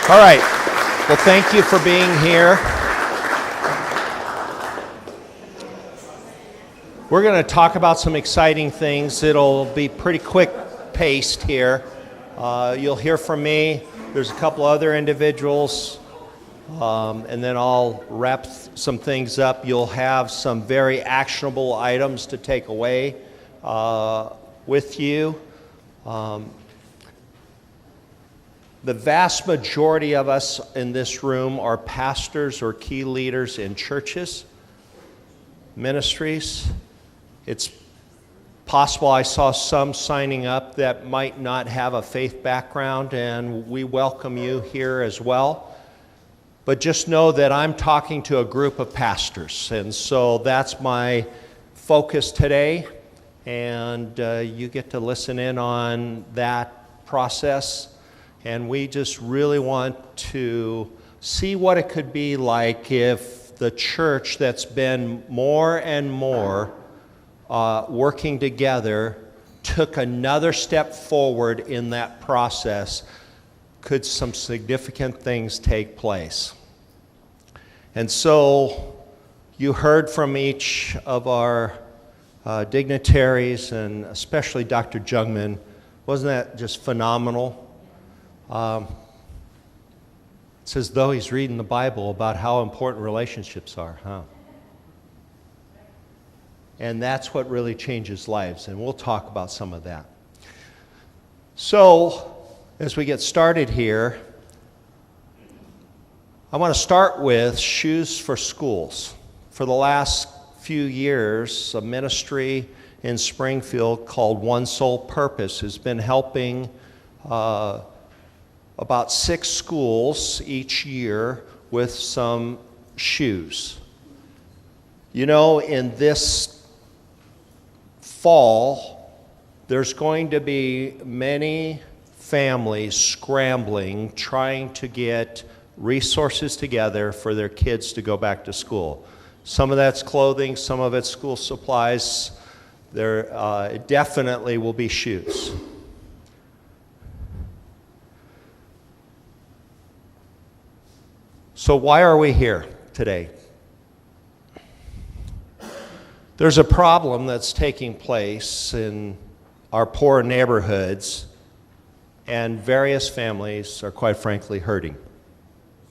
All right. Well, thank you for being here. We're going to talk about some exciting things. It'll be pretty quick-paced here. You'll hear from me. There's a couple other individuals, and then I'll wrap some things up. You'll have some very actionable items to take away with you. The vast majority of us in this room are pastors or key leaders in churches, ministries. It's possible I saw some signing up that might not have a faith background, and we welcome you here as well. But just know that I'm talking to a group of pastors, and so that's my focus today, and you get to listen in on that process. And we just really want to see what it could be like if the church that's been more and more working together took another step forward in that process. Could some significant things take place? And so you heard from each of our dignitaries, and especially Dr. Jungman. Wasn't that just phenomenal? It's as though he's reading the Bible about how important relationships are, huh? And that's what really changes lives, and we'll talk about some of that. So, as we get started here, I want to start with Shoes for Schools. For the last few years, a ministry in Springfield called One Soul Purpose has been helping about 6 schools each year with some shoes. You know, in this fall, there's going to be many families scrambling, trying to get resources together for their kids to go back to school. Some of that's clothing, some of it's school supplies. There definitely will be shoes. So why are we here today? There's a problem that's taking place in our poor neighborhoods, and various families are quite frankly hurting.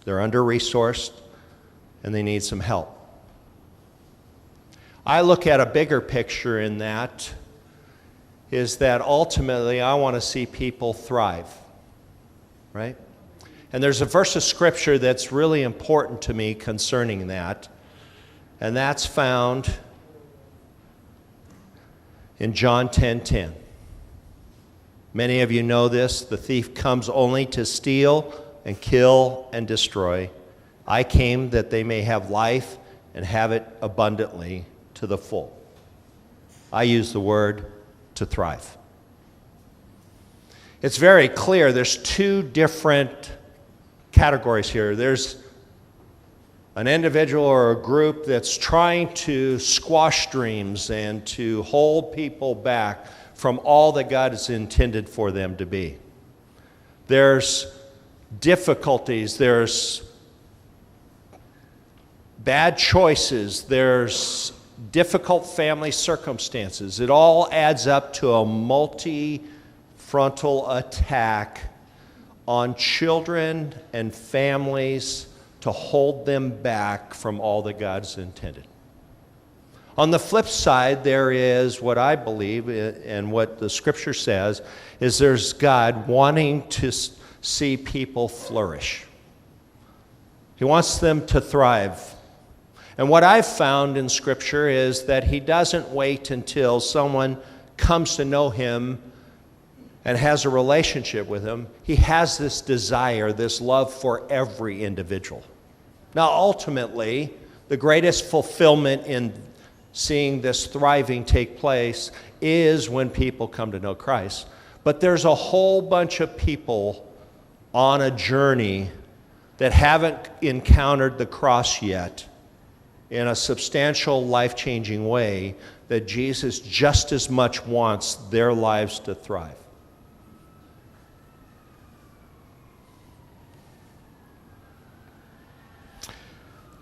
They're under-resourced, and they need some help. I look at a bigger picture in that, is that ultimately I want to see people thrive, right? And there's a verse of Scripture that's really important to me concerning that, and that's found in John 10:10. Many of you know this: the thief comes only to steal and kill and destroy. I came that they may have life and have it abundantly to the full. I use the word to thrive. It's very clear there's 2 different categories here. There's an individual or a group that's trying to squash dreams and to hold people back from all that God has intended for them to be. There's difficulties, there's bad choices, there's difficult family circumstances. It all adds up to a multi-frontal attack on children and families to hold them back from all that God's intended. On the flip side, there is what I believe, and what the Scripture says, is there's God wanting to see people flourish. He wants them to thrive. And what I've found in Scripture is that He doesn't wait until someone comes to know Him and has a relationship with Him. He has this desire, this love for every individual. Now, ultimately, the greatest fulfillment in seeing this thriving take place is when people come to know Christ. But there's a whole bunch of people on a journey that haven't encountered the cross yet in a substantial, life-changing way that Jesus just as much wants their lives to thrive.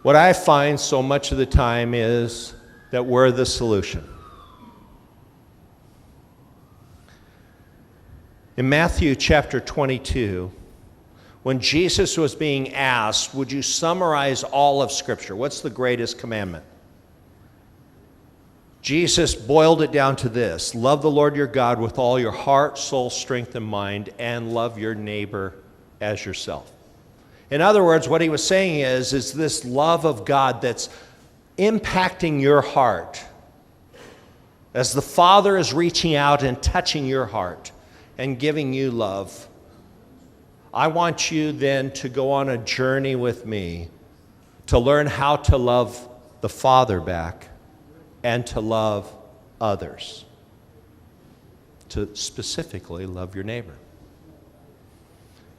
What I find so much of the time is that we're the solution. In Matthew chapter 22, when Jesus was being asked, would you summarize all of Scripture? What's the greatest commandment? Jesus boiled it down to this: love the Lord your God with all your heart, soul, strength, and mind, and love your neighbor as yourself. In other words, what he was saying is this love of God that's impacting your heart. As the Father is reaching out and touching your heart and giving you love, I want you then to go on a journey with me to learn how to love the Father back and to love others, to specifically love your neighbor.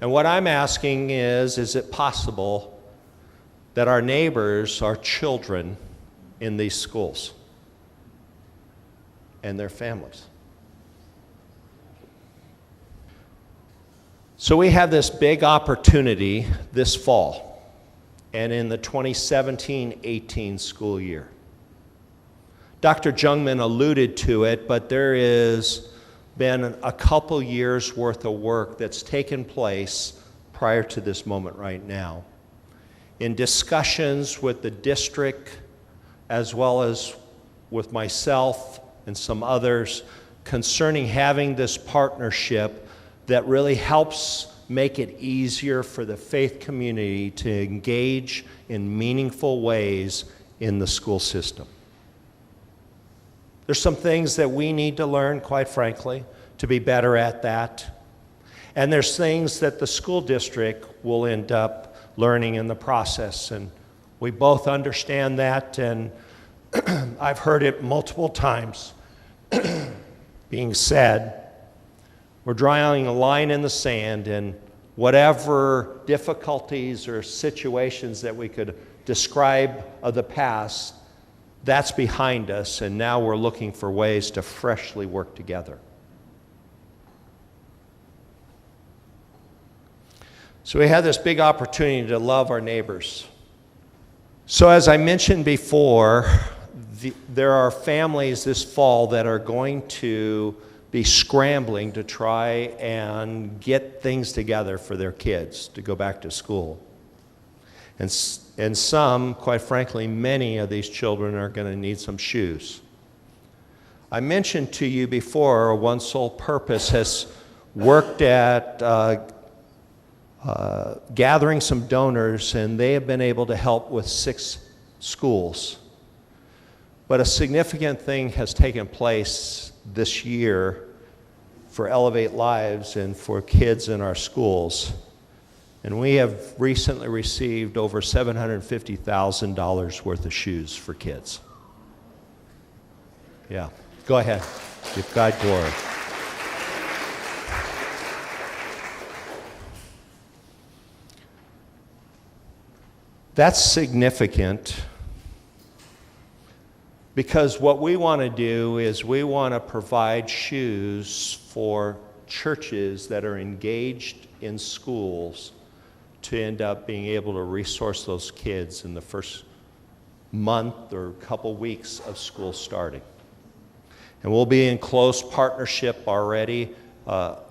And what I'm asking is it possible that our neighbors are children in these schools and their families? So we have this big opportunity this fall and in the 2017-18 school year. Dr. Jungmann alluded to it, but there has been a couple years worth of work that's taken place prior to this moment right now in discussions with the district as well as with myself and some others concerning having this partnership that really helps make it easier for the faith community to engage in meaningful ways in the school system. There's some things that we need to learn, quite frankly, to be better at that. And there's things that the school district will end up learning in the process. And we both understand that, and I've heard it multiple times being said. We're drawing a line in the sand, and whatever difficulties or situations that we could describe of the past, that's behind us, and now we're looking for ways to freshly work together. So we have this big opportunity to love our neighbors. So as I mentioned before, there are families this fall that are going to be scrambling to try and get things together for their kids to go back to school. And some, quite frankly, many of these children are going to need some shoes. I mentioned to you before, One Soul Purpose has worked at gathering some donors, and they have been able to help with 6 schools. But a significant thing has taken place this year for Elevate Lives and for kids in our schools. And we have recently received over $750,000 worth of shoes for kids. Yeah, go ahead. Give God glory. That's significant because what we want to do is we want to provide shoes for churches that are engaged in schools to end up being able to resource those kids in the first month or couple weeks of school starting. And we'll be in close partnership already.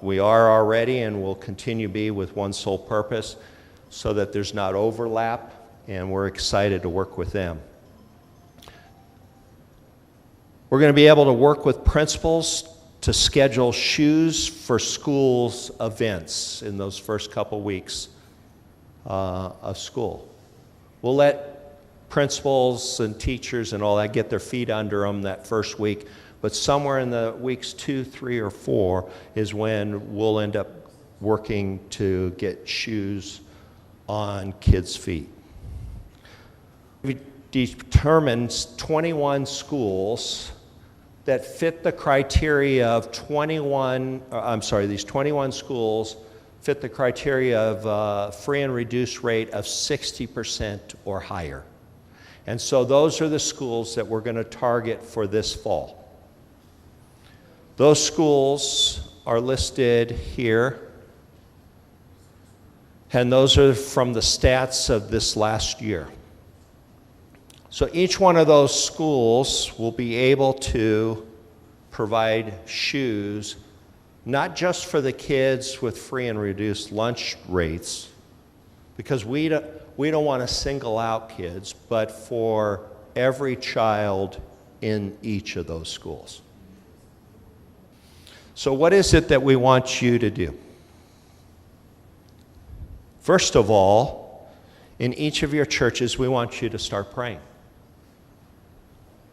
We are already and will continue to be with One Soul Purpose so that there's not overlap, and we're excited to work with them. We're going to be able to work with principals to schedule shoes for schools events in those first couple weeks of school. We'll let principals and teachers and all that get their feet under them that first week, but somewhere in the weeks 2, 3, or 4 is when we'll end up working to get shoes on kids' feet. We determined 21 schools that fit the criteria of these 21 schools fit the criteria of free and reduced rate of 60% or higher. And so those are the schools that we're going to target for this fall. Those schools are listed here, and those are from the stats of this last year. So each one of those schools will be able to provide shoes, not just for the kids with free and reduced lunch rates, because we don't want to single out kids, but for every child in each of those schools. So what is it that we want you to do? First of all, in each of your churches, we want you to start praying.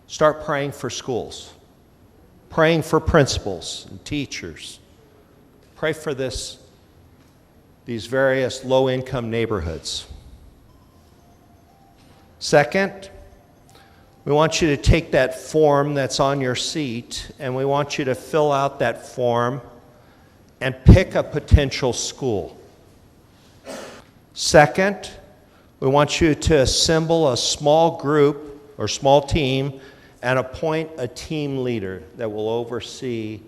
Start praying for schools, praying for principals and teachers. Pray for these various low-income neighborhoods. Second, we want you to take that form that's on your seat, and we want you to fill out that form and pick a potential school. Second, we want you to assemble a small group or small team and appoint a team leader that will oversee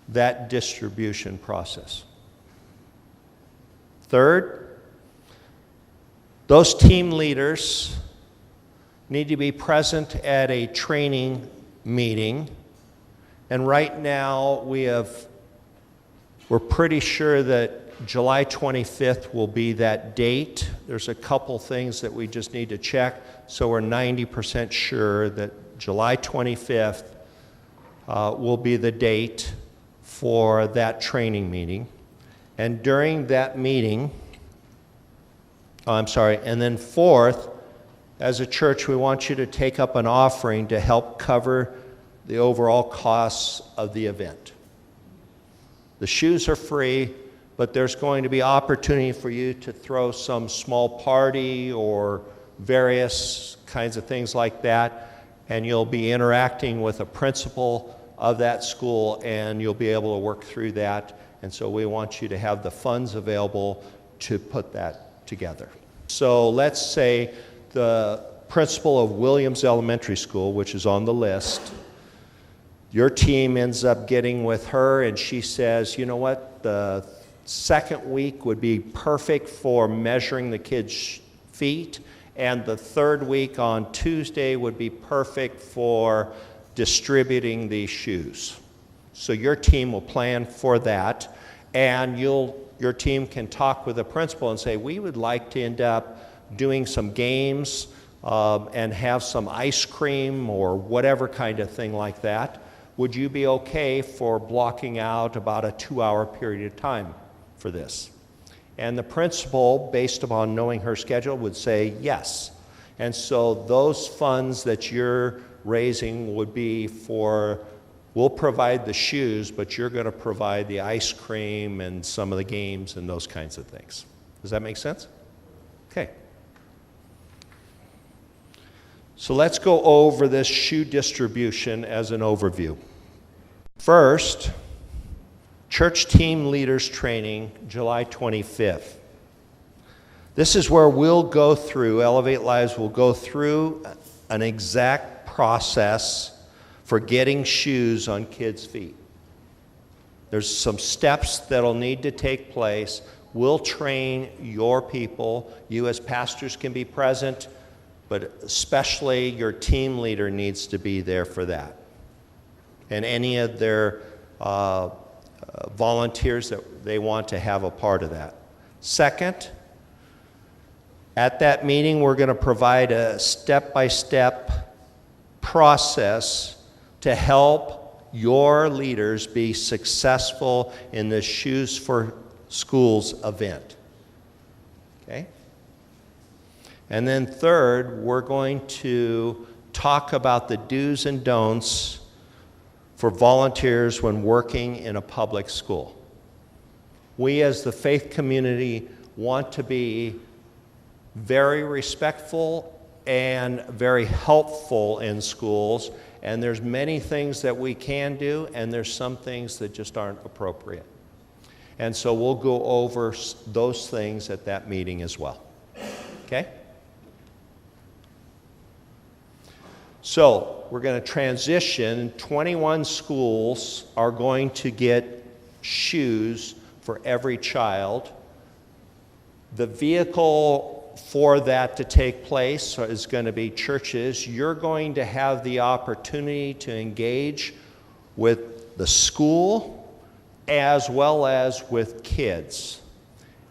that distribution process. Third, those team leaders need to be present at a training meeting. And right now we're pretty sure that July 25th will be that date. There's a couple things that we just need to check, so we're 90% sure that July 25th will be the date for that training meeting. And during that meeting, and then fourth, as a church, we want you to take up an offering to help cover the overall costs of the event. The shoes are free, but there's going to be opportunity for you to throw some small party or various kinds of things like that, and you'll be interacting with a principal of that school, and you'll be able to work through that. And so we want you to have the funds available to put that together. So let's say the principal of Williams Elementary School, which is on the list, your team ends up getting with her, and she says, you know what, the second week would be perfect for measuring the kids' feet, and the third week on Tuesday would be perfect for distributing these shoes. So your team will plan for that, and your team can talk with the principal and say, we would like to end up doing some games and have some ice cream or whatever kind of thing like that. Would you be okay for blocking out about a 2-hour period of time for this? And the principal, based upon knowing her schedule, would say yes. And so those funds that you're raising would be for, we'll provide the shoes, but you're going to provide the ice cream and some of the games and those kinds of things. Does that make sense? Okay. So let's go over this shoe distribution as an overview. First, church team leaders training, July 25th. This is where we'll go through, Elevate Lives will go through an exact process for getting shoes on kids' feet. There's some steps that'll need to take place. We'll train your people. You as pastors can be present, but especially your team leader needs to be there for that. And any of their volunteers that they want to have a part of that. Second, at that meeting, we're going to provide a step-by-step process to help your leaders be successful in the Shoes for Schools event. Okay? And then third, we're going to talk about the do's and don'ts for volunteers when working in a public school. We as the faith community want to be very respectful and very helpful in schools, and there's many things that we can do, and there's some things that just aren't appropriate. And so we'll go over those things at that meeting as well. Okay? So we're going to transition. 21 schools are going to get shoes for every child. The vehicle for that to take place is going to be churches. You're going to have the opportunity to engage with the school as well as with kids.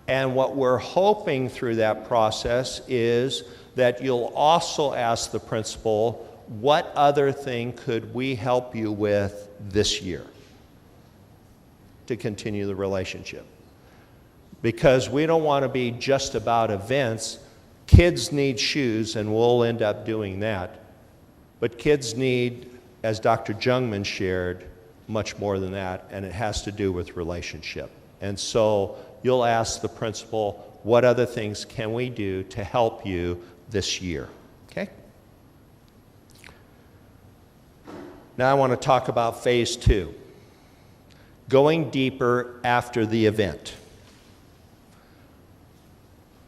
And what we're hoping through that process is that you'll also ask the principal, what other thing could we help you with this year to continue the relationship? Because we don't want to be just about events. Kids need shoes, and we'll end up doing that. But kids need, as Dr. Jungman shared, much more than that, and it has to do with relationship. And so you'll ask the principal, what other things can we do to help you this year? Okay? Now I want to talk about phase 2, going deeper after the event.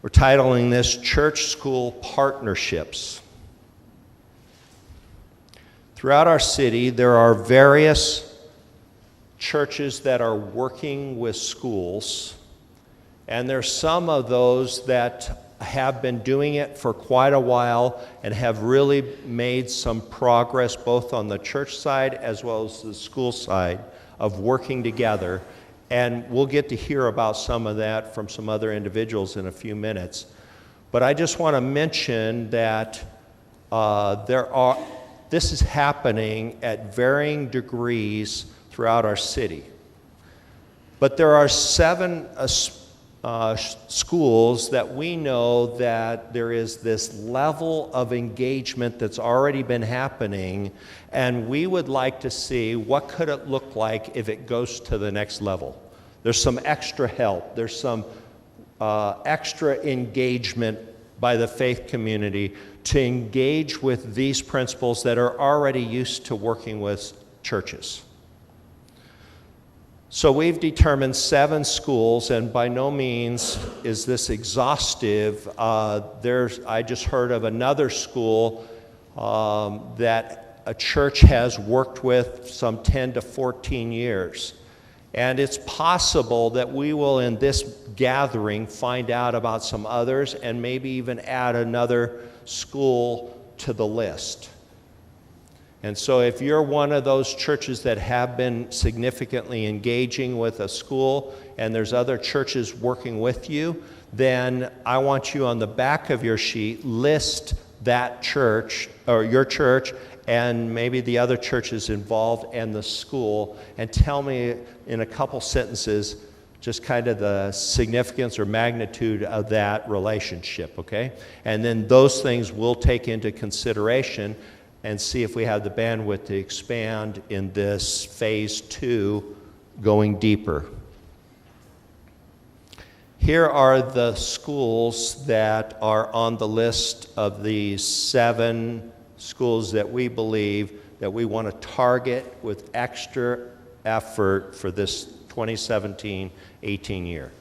We're titling this Church-School Partnerships. Throughout our city, there are various churches that are working with schools, and there's some of those that have been doing it for quite a while and have really made some progress both on the church side as well as the school side of working together. And we'll get to hear about some of that from some other individuals in a few minutes. But I just want to mention that this is happening at varying degrees throughout our city. But there are 7 schools that we know that there is this level of engagement that's already been happening, and we would like to see what could it look like if it goes to the next level. There's some extra help. There's some extra engagement by the faith community to engage with these principals that are already used to working with churches. So we've determined 7 schools, and by no means is this exhaustive. I just heard of another school that a church has worked with some 10 to 14 years. And it's possible that we will, in this gathering, find out about some others and maybe even add another school to the list. And so if you're one of those churches that have been significantly engaging with a school and there's other churches working with you, then I want you on the back of your sheet, list that church or your church and maybe the other churches involved and the school, and tell me in a couple sentences just kind of the significance or magnitude of that relationship, okay? And then those things we'll take into consideration and see if we have the bandwidth to expand in this phase 2, going deeper. Here are the schools that are on the list of the 7 schools that we believe that we want to target with extra effort for this 2017-18 year.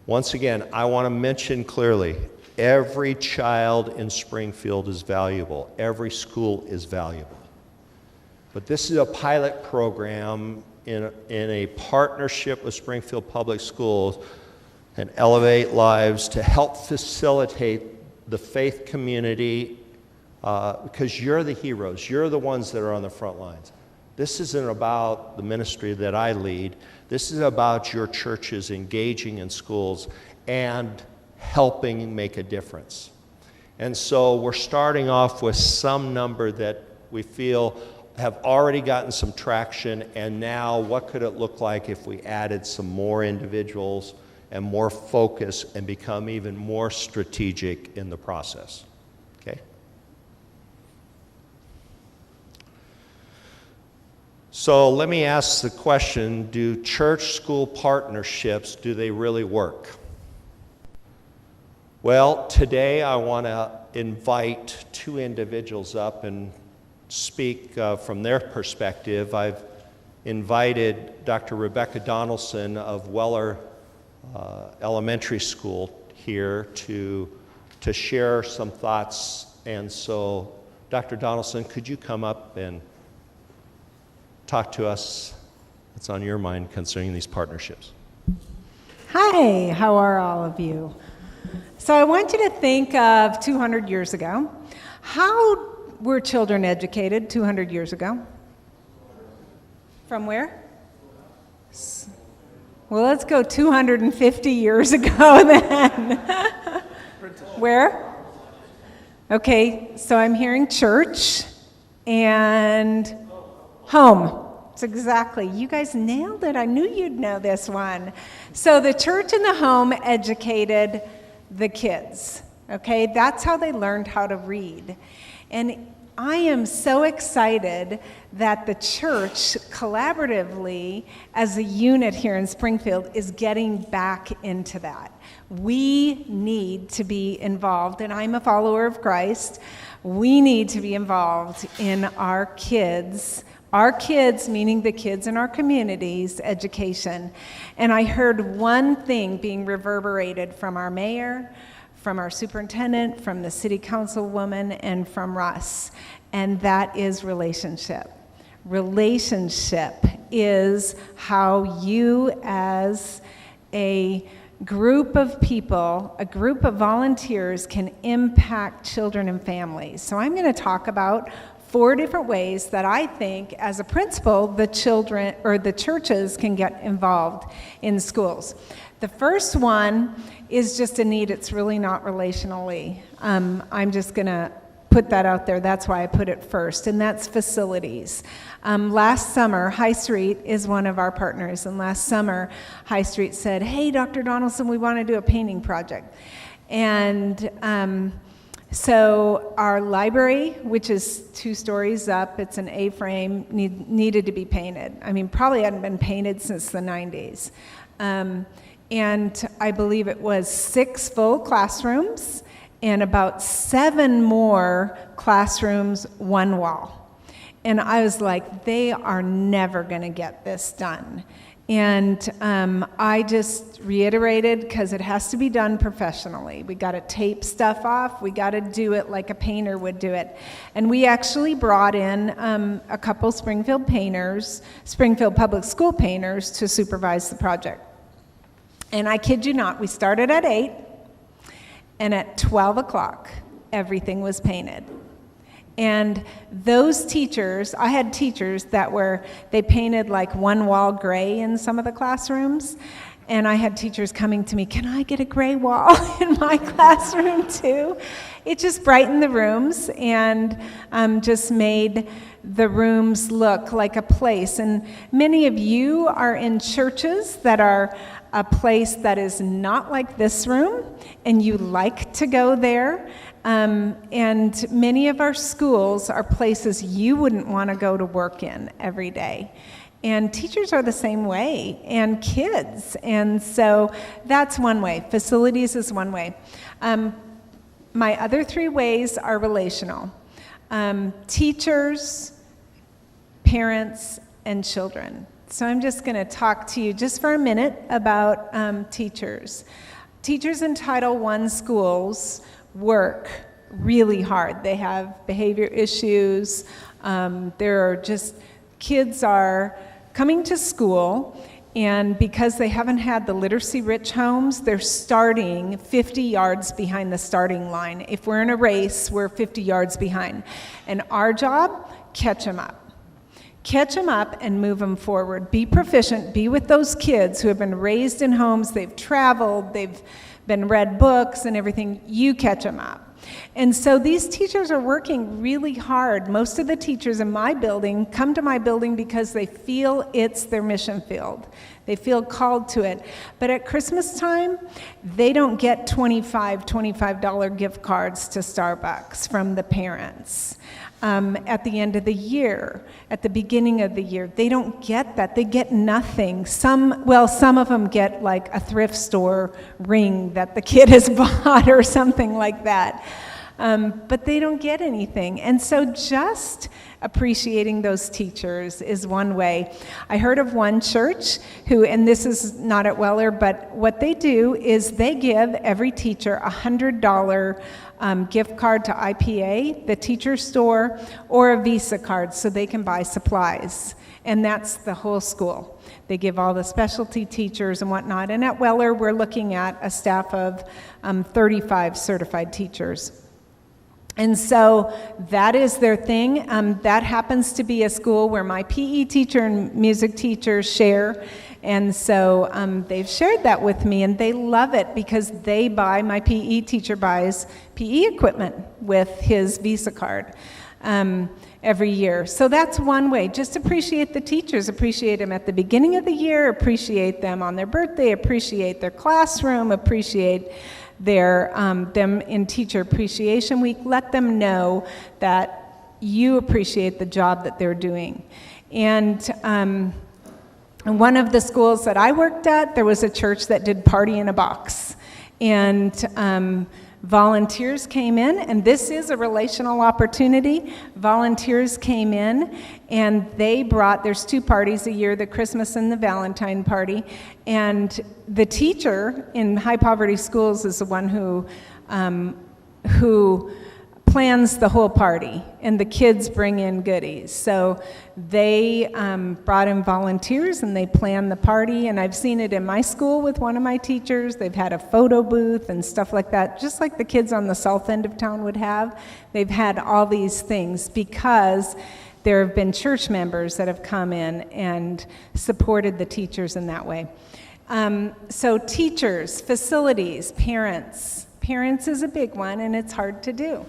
Once again, I want to mention clearly, every child in Springfield is valuable. Every school is valuable. But this is a pilot program in a partnership with Springfield Public Schools and Elevate Lives to help facilitate the faith community, because you're the heroes. You're the ones that are on the front lines. This isn't about the ministry that I lead. This is about your churches engaging in schools and helping make a difference. And so we're starting off with some number that we feel have already gotten some traction, and now what could it look like if we added some more individuals and more focus and become even more strategic in the process, okay? So let me ask the question, do church-school partnerships, do they really work? Well, today I want to invite 2 individuals up and speak from their perspective. I've invited Dr. Rebecca Donaldson of Weller Elementary School here to share some thoughts. And so, Dr. Donaldson, could you come up and talk to us what's on your mind concerning these partnerships? Hi, how are all of you? So I want you to think of 200 years ago. How were children educated 200 years ago? From where? Well, let's go 250 years ago then. Where? Okay, so I'm hearing church and home. It's exactly. You guys nailed it. I knew you'd know this one. So the church and the home educated the kids. Okay, that's how they learned how to read. And I am so excited that the church collaboratively as a unit here in Springfield is getting back into that. We need to be involved, and I'm a follower of Christ. We need to be involved in our kids' meaning the kids in our communities' education. And I heard one thing being reverberated from our mayor, from our superintendent, from the city councilwoman, and from Russ, and that is relationship. Relationship is how you as a group of people, a group of volunteers can impact children and families. So I'm going to talk about 4 different ways that I think, as a principal, the children or the churches can get involved in schools. The first one is just a need. It's really not relationally. I'm just going to put that out there. That's why I put it first, and that's facilities. Last summer, High Street is one of our partners, and last summer, High Street said, "Hey, Dr. Donaldson, we want to do a painting project." And so our library, which is 2 stories up, it's an A-frame, needed to be painted. I mean, probably hadn't been painted since the 90s. And I believe it was 6 full classrooms and about 7 more classrooms, 1 wall. And I was like, they are never going to get this done. And I just reiterated, because it has to be done professionally. We got to tape stuff off. We got to do it like a painter would do it. And we actually brought in a couple Springfield Public School painters to supervise the project. And I kid you not, we started at 8, and at 12 o'clock, everything was painted. And those teachers, I had teachers that they painted like 1 wall gray in some of the classrooms, and I had teachers coming to me, "Can I get a gray wall in my classroom too?" It just brightened the rooms and just made the rooms look like a place. And many of you are in churches that are a place that is not like this room, and you like to go there. And many of our schools are places you wouldn't want to go to work in every day. And teachers are the same way, and kids. And so that's one way. Facilities is one way. My other 3 ways are relational. Teachers, parents, and children. So I'm just going to talk to you just for a minute about teachers. Teachers in Title I schools work really hard. They have behavior issues. Kids are coming to school, and because they haven't had the literacy-rich homes, they're starting 50 yards behind the starting line. If we're in a race, we're 50 yards behind. And our job, catch them up. Catch them up and move them forward. Be proficient. Be with those kids who have been raised in homes. They've traveled. They've been read books and everything. You catch them up. And so these teachers are working really hard. Most of the teachers in my building come to my building because they feel it's their mission field. They feel called to it. But at Christmas time, they don't get $25 gift cards to Starbucks from the parents. At the end of the year, at the beginning of the year, they don't get that. They get nothing. Some of them get like a thrift store ring that the kid has bought or something like that. but they don't get anything. And so just appreciating those teachers is one way. I heard of one church who, and this is not at Weller, but what they do is they give every teacher a $100 gift card to IPA, the teacher store, or a Visa card so they can buy supplies. And that's the whole school. They give all the specialty teachers and whatnot. And at Weller, we're looking at a staff of 35 certified teachers. And so that is their thing. That happens to be a school where my PE teacher and music teacher share. And so they've shared that with me, and they love it because my PE teacher buys PE equipment with his Visa card every year. So that's one way. Just appreciate the teachers. Appreciate them at the beginning of the year. Appreciate them on their birthday. Appreciate their classroom. Appreciate them in Teacher Appreciation Week. Let them know that you appreciate the job that they're doing. And in one of the schools that I worked at, there was a church that did Party in a Box. And volunteers came in, and this is a relational opportunity. Volunteers came in, and there's 2 parties a year, the Christmas and the Valentine party. And the teacher in high poverty schools is the one who plans the whole party, and the kids bring in goodies. So they brought in volunteers, and they planned the party, and I've seen it in my school with one of my teachers. They've had a photo booth and stuff like that, just like the kids on the south end of town would have. They've had all these things because there have been church members that have come in and supported the teachers in that way. So teachers, facilities, parents. Parents is a big one, and it's hard to do.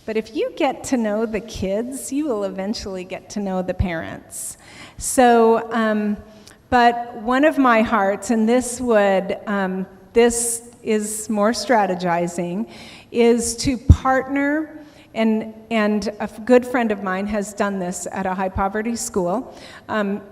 But if you get to know the kids, you will eventually get to know the parents. So, but one of my hearts, and this is more strategizing, is to partner, and a good friend of mine has done this at a high poverty school.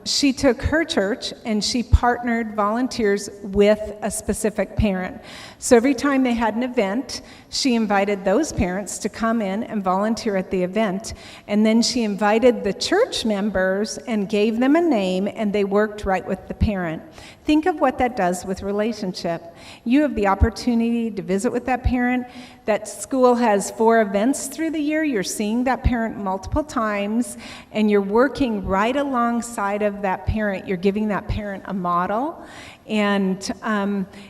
She took her church and she partnered volunteers with a specific parent. So every time they had an event, she invited those parents to come in and volunteer at the event. And then she invited the church members and gave them a name, and they worked right with the parent. Think of what that does with relationship. You have the opportunity to visit with that parent. That school has 4 events through the year. You're seeing that parent multiple times, and you're working right alongside of that parent. You're giving that parent a model. And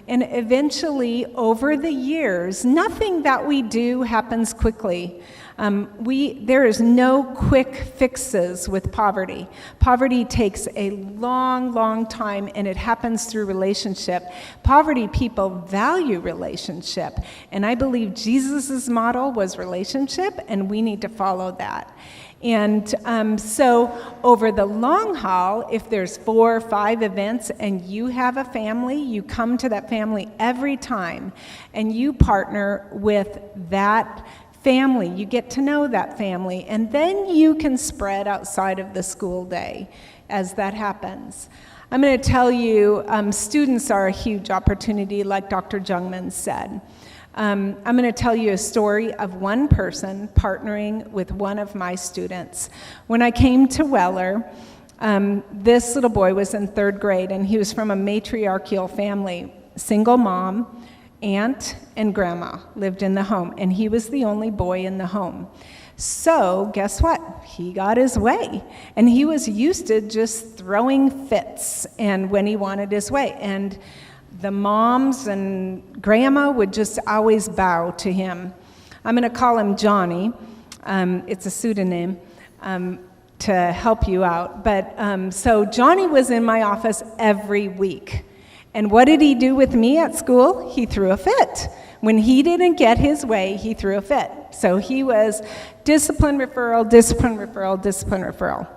eventually, over the years, nothing that we do happens quickly. There is no quick fixes with poverty. Poverty takes a long, long time, and it happens through relationship. Poverty people value relationship, and I believe Jesus' model was relationship, and we need to follow that. And so over the long haul, if there's 4 or 5 events and you have a family, you come to that family every time, and you partner with that family. You get to know that family, and then you can spread outside of the school day as that happens. I'm going to tell you, students are a huge opportunity, like Dr. Jungmann said. I'm going to tell you a story of one person partnering with one of my students. When I came to Weller, this little boy was in 3rd grade, and he was from a matriarchal family, single mom, aunt, and grandma lived in the home, and he was the only boy in the home. So guess what? He got his way, and he was used to just throwing fits and when he wanted his way. And the moms and grandma would just always bow to him. I'm going to call him Johnny. It's a pseudonym to help you out. But so Johnny was in my office every week. And what did he do with me at school? He threw a fit. When he didn't get his way, he threw a fit. So he was discipline referral, discipline referral, discipline referral.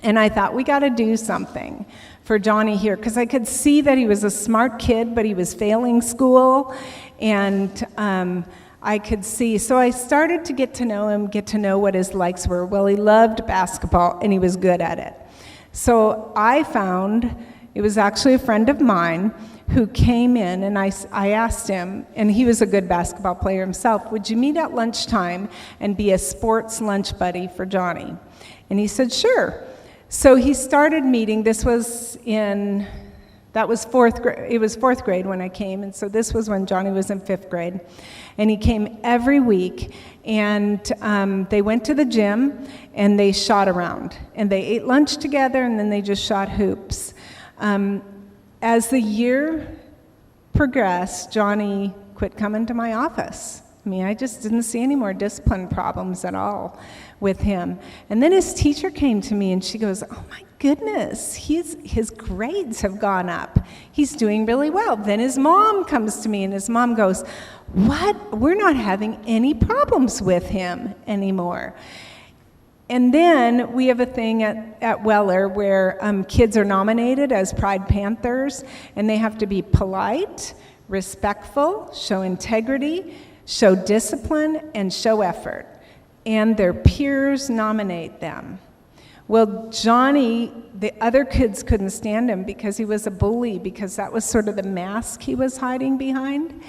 And I thought, we got to do something for Johnny here, because I could see that he was a smart kid, but he was failing school, and I could see. So I started to get to know him, get to know what his likes were. Well, he loved basketball, and he was good at it. So I found, it was actually a friend of mine who came in, and I asked him, and he was a good basketball player himself, would you meet at lunchtime and be a sports lunch buddy for Johnny? And he said, sure. So he started meeting. That was fourth grade. It was fourth grade when I came, and so this was when Johnny was in fifth grade. And he came every week, and they went to the gym, and they shot around. And they ate lunch together, and then they just shot hoops. As the year progressed, Johnny quit coming to my office. I mean, I just didn't see any more discipline problems at all with him. And then his teacher came to me, and she goes, oh my goodness, his grades have gone up. He's doing really well. Then his mom comes to me, and his mom goes, what? We're not having any problems with him anymore. And then we have a thing at Weller where kids are nominated as Pride Panthers, and they have to be polite, respectful, show integrity, show discipline, and show effort. And their peers nominate them. Well, Johnny, the other kids couldn't stand him because he was a bully, because that was sort of the mask he was hiding behind.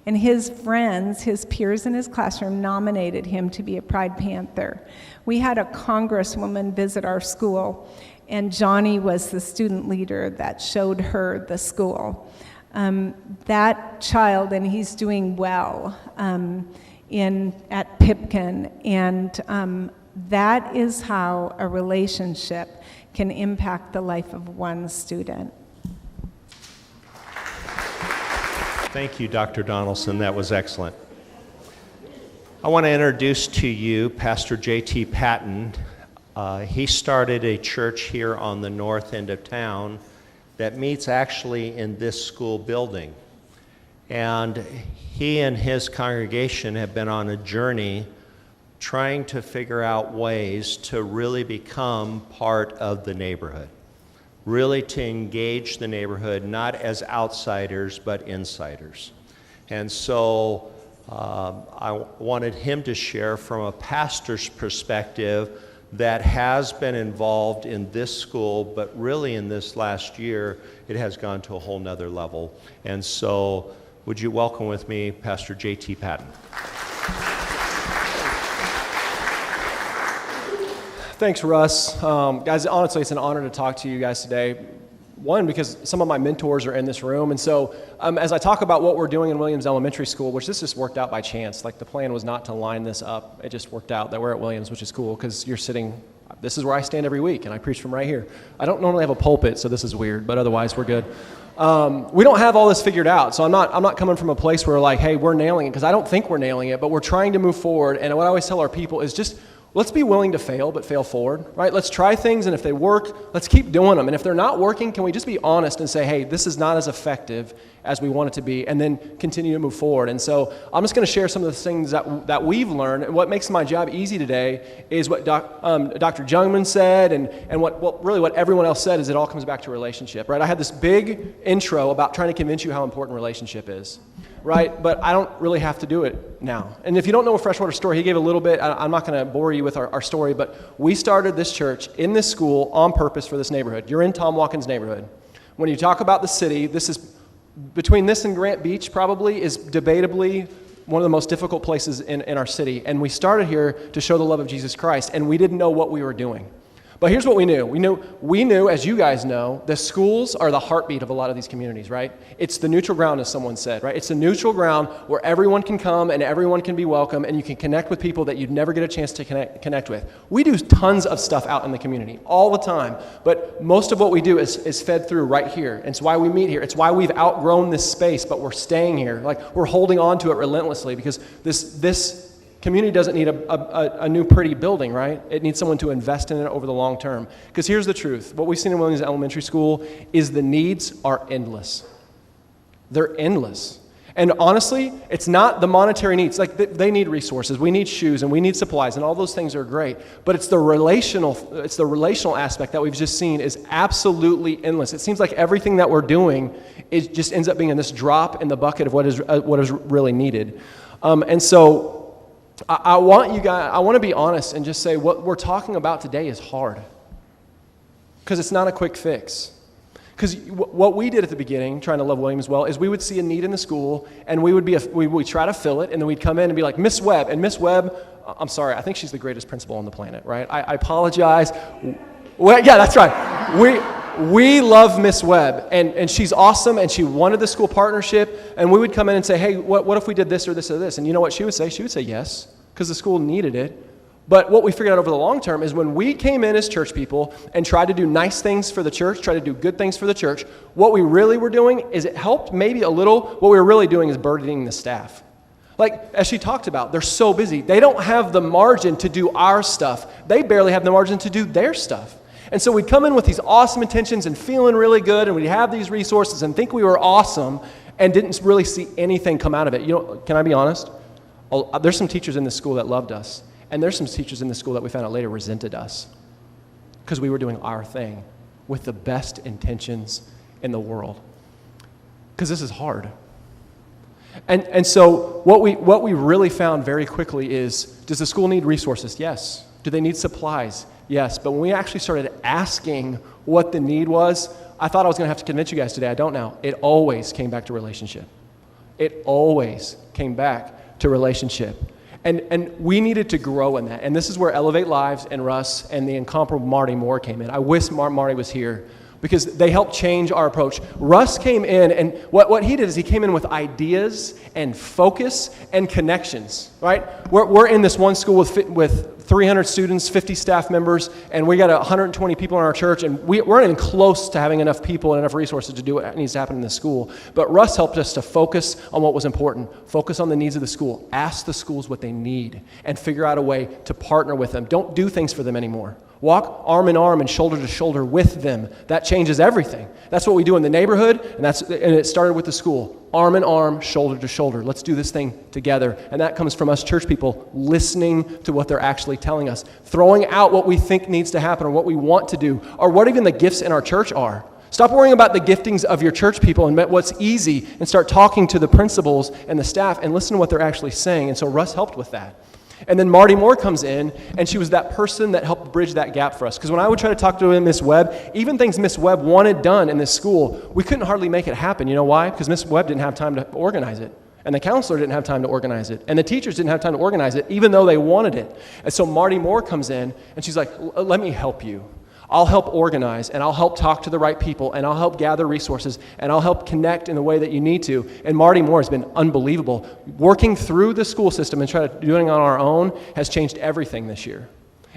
And his friends, his peers in his classroom, nominated him to be a Pride Panther. We had a congresswoman visit our school, and Johnny was the student leader that showed her the school. That child, and he's doing well at Pipkin, and that is how a relationship can impact the life of one student. Thank you, Dr. Donaldson. That was excellent. I want to introduce to you Pastor J.T. Patton. He started a church here on the north end of town that meets actually in this school building. And he and his congregation have been on a journey trying to figure out ways to really become part of the neighborhood, really to engage the neighborhood, not as outsiders, but insiders. And so I wanted him to share from a pastor's perspective that has been involved in this school, but really in this last year, it has gone to a whole nother level. And so would you welcome with me Pastor J.T. Patton. Thanks, Russ. Guys, honestly, it's an honor to talk to you guys today. One, because some of my mentors are in this room, and so as I talk about what we're doing in Williams Elementary School, which this just worked out by chance, like the plan was not to line this up, it just worked out that we're at Williams, which is cool, because you're sitting, this is where I stand every week, and I preach from right here. I don't normally have a pulpit, so this is weird, but otherwise we're good. We don't have all this figured out, so I'm not coming from a place where like, hey, we're nailing it, because I don't think we're nailing it, but we're trying to move forward, and what I always tell our people is just, let's be willing to fail, but fail forward, right? Let's try things, and if they work, let's keep doing them. And if they're not working, can we just be honest and say, hey, this is not as effective as we want it to be, and then continue to move forward. And so I'm just going to share some of the things that we've learned. And what makes my job easy today is what Dr. Jungman said, and what everyone else said is it all comes back to relationship, right? I had this big intro about trying to convince you how important relationship is. Right? But I don't really have to do it now. And if you don't know a Freshwater story, he gave a little bit. I'm not going to bore you with our story, but we started this church in this school on purpose for this neighborhood. You're in Tom Watkins' neighborhood. When you talk about the city, this is, between this and Grant Beach probably, is debatably one of the most difficult places in our city. And we started here to show the love of Jesus Christ, and we didn't know what we were doing. But here's what we knew. We knew, as you guys know, the schools are the heartbeat of a lot of these communities, right? It's the neutral ground, as someone said, right? It's the neutral ground where everyone can come and everyone can be welcome, and you can connect with people that you'd never get a chance to connect with. We do tons of stuff out in the community all the time, but most of what we do is fed through right here. And it's why we meet here. It's why we've outgrown this space, but we're staying here. Like, we're holding on to it relentlessly, because this community doesn't need a new pretty building, right? It needs someone to invest in it over the long term. Because here's the truth. What we've seen in Williams Elementary School is the needs are endless. They're endless. And honestly, it's not the monetary needs. Like, they need resources. We need shoes and we need supplies, and all those things are great. But it's the relational aspect that we've just seen is absolutely endless. It seems like everything that we're doing just ends up being in this drop in the bucket of what is really needed. And so I want to be honest and just say what we're talking about today is hard, because it's not a quick fix. Because what we did at the beginning, trying to love Williams well, is we would see a need in the school, and we would try to fill it, and then we'd come in and be like, Miss Webb. And Miss Webb, I'm sorry, I think she's the greatest principal on the planet, right? I apologize. Well, yeah, that's right. We love Miss Webb, and she's awesome, and she wanted the school partnership, and we would come in and say, hey, what if we did this or this or this? And you know what she would say? She would say yes, because the school needed it. But what we figured out over the long term is when we came in as church people and tried to do nice things for the church, tried to do good things for the church, what we really were doing is it helped maybe a little. What we were really doing is burdening the staff. Like, as she talked about, they're so busy. They don't have the margin to do our stuff. They barely have the margin to do their stuff. And so we'd come in with these awesome intentions and feeling really good, and we'd have these resources and think we were awesome and didn't really see anything come out of it. You know, can I be honest? There's some teachers in this school that loved us. And there's some teachers in the school that we found out later resented us because we were doing our thing with the best intentions in the world. Because this is hard. And so what we really found very quickly is, does the school need resources? Yes. Do they need supplies? Yes. But when we actually started asking what the need was, I thought I was going to have to convince you guys today. I don't now. It always came back to relationship. It always came back to relationship. And we needed to grow in that. And this is where Elevate Lives and Russ and the incomparable Marty Moore came in. I wish Marty was here because they helped change our approach. Russ came in, and what he did is he came in with ideas and focus and connections, right? We're in this one school with 300 students, 50 staff members, and we got 120 people in our church, and we're not even close to having enough people and enough resources to do what needs to happen in the school. But Russ helped us to focus on what was important, focus on the needs of the school, ask the schools what they need, and figure out a way to partner with them. Don't do things for them anymore. Walk arm in arm and shoulder to shoulder with them. That changes everything. That's what we do in the neighborhood, and it started with the school. Arm in arm, shoulder to shoulder. Let's do this thing together. And that comes from us church people listening to what they're actually telling us, throwing out what we think needs to happen or what we want to do, or what even the gifts in our church are. Stop worrying about the giftings of your church people and what's easy, and start talking to the principals and the staff and listen to what they're actually saying. And so Russ helped with that. And then Marty Moore comes in, and she was that person that helped bridge that gap for us. Because when I would try to talk to Miss Webb, even things Miss Webb wanted done in this school, we couldn't hardly make it happen. You know why? Because Miss Webb didn't have time to organize it. And the counselor didn't have time to organize it. And the teachers didn't have time to organize it, even though they wanted it. And so Marty Moore comes in, and she's like, let me help you. I'll help organize, and I'll help talk to the right people, and I'll help gather resources, and I'll help connect in the way that you need to. And Marty Moore has been unbelievable. Working through the school system and trying to do it on our own has changed everything this year.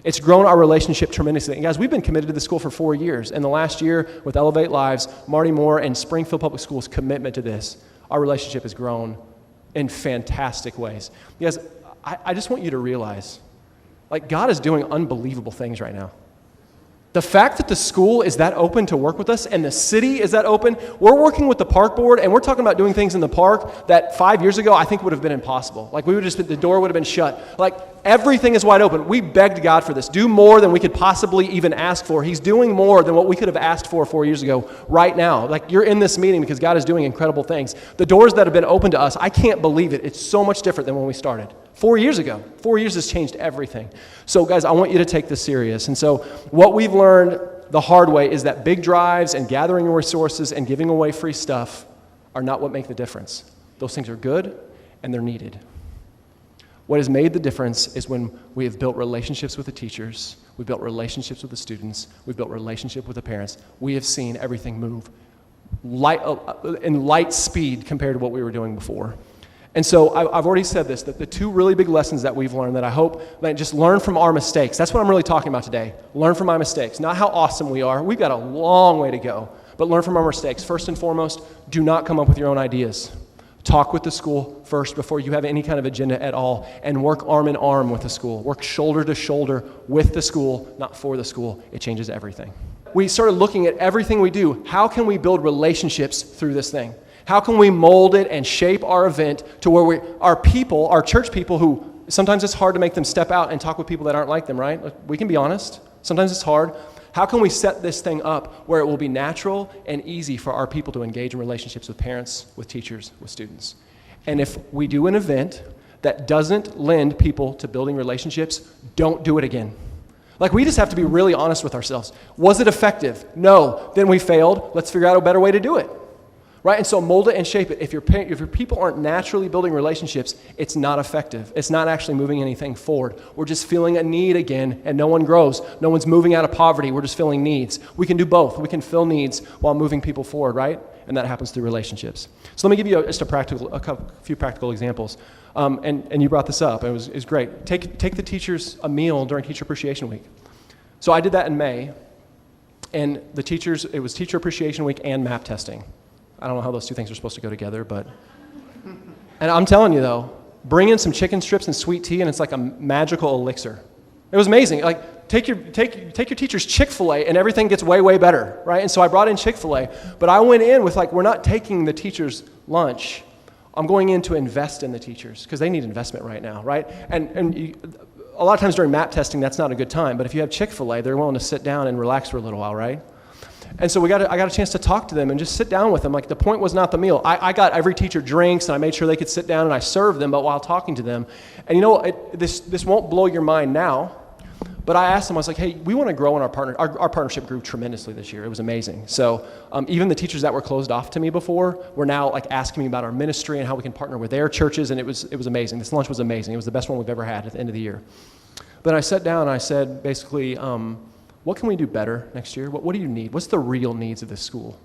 It's grown our relationship tremendously. And guys, we've been committed to the school for 4 years. And the last year, with Elevate Lives, Marty Moore and Springfield Public Schools' commitment to this, our relationship has grown in fantastic ways. Because I just want you to realize, like, God is doing unbelievable things right now. The fact that the school is that open to work with us and the city is that open, we're working with the park board and we're talking about doing things in the park that 5 years ago I think would have been impossible. Like, the door would have been shut. Like, everything is wide open. We begged God for this. Do more than we could possibly even ask for. He's doing more than what we could have asked for 4 years ago right now. Like, you're in this meeting because God is doing incredible things. The doors that have been open to us, I can't believe it. It's so much different than when we started. 4 years ago. 4 years has changed everything. So guys, I want you to take this serious. And so what we've learned the hard way is that big drives and gathering resources and giving away free stuff are not what make the difference. Those things are good and they're needed. What has made the difference is when we have built relationships with the teachers, we've built relationships with the students, we've built relationship with the parents. We have seen everything move in light speed compared to what we were doing before. And so I've already said this, that the two really big lessons that we've learned that I hope, like, just learn from our mistakes. That's what I'm really talking about today. Learn from my mistakes. Not how awesome we are. We've got a long way to go. But learn from our mistakes. First and foremost, do not come up with your own ideas. Talk with the school first before you have any kind of agenda at all. And work arm in arm with the school. Work shoulder to shoulder with the school, not for the school. It changes everything. We started looking at everything we do. How can we build relationships through this thing? How can we mold it and shape our event to where our church people who, sometimes it's hard to make them step out and talk with people that aren't like them, right? We can be honest. Sometimes it's hard. How can we set this thing up where it will be natural and easy for our people to engage in relationships with parents, with teachers, with students? And if we do an event that doesn't lend people to building relationships, don't do it again. Like, we just have to be really honest with ourselves. Was it effective? No. Then we failed. Let's figure out a better way to do it. Right? And so mold it and shape it. If your people aren't naturally building relationships, it's not effective. It's not actually moving anything forward. We're just feeling a need again, and no one grows. No one's moving out of poverty. We're just filling needs. We can do both. We can fill needs while moving people forward, right? And that happens through relationships. So let me give you just a few practical examples. And you brought this up. It was great. Take the teachers a meal during Teacher Appreciation Week. So I did that in May, and it was Teacher Appreciation Week and MAP testing. I don't know how those two things are supposed to go together, but... And I'm telling you, though, bring in some chicken strips and sweet tea, and it's like a magical elixir. It was amazing. Like, take your teacher's Chick-fil-A, and everything gets way, way better, right? And so I brought in Chick-fil-A, but I went in with, like, we're not taking the teacher's lunch. I'm going in to invest in the teachers, because they need investment right now, right? A lot of times during MAP testing, that's not a good time, but if you have Chick-fil-A, they're willing to sit down and relax for a little while, right? And so I got a chance to talk to them and just sit down with them. Like, the point was not the meal. I got every teacher drinks, and I made sure they could sit down, and I served them, but while talking to them. And you know, this won't blow your mind now, but I asked them, I was like, hey, we want to grow in our partnership grew tremendously this year. It was amazing. So even the teachers that were closed off to me before were now like asking me about our ministry and how we can partner with their churches, and it was amazing. This lunch was amazing. It was the best one we've ever had at the end of the year. But I sat down and I said, basically, what can we do better next year? What do you need? What's the real needs of this school?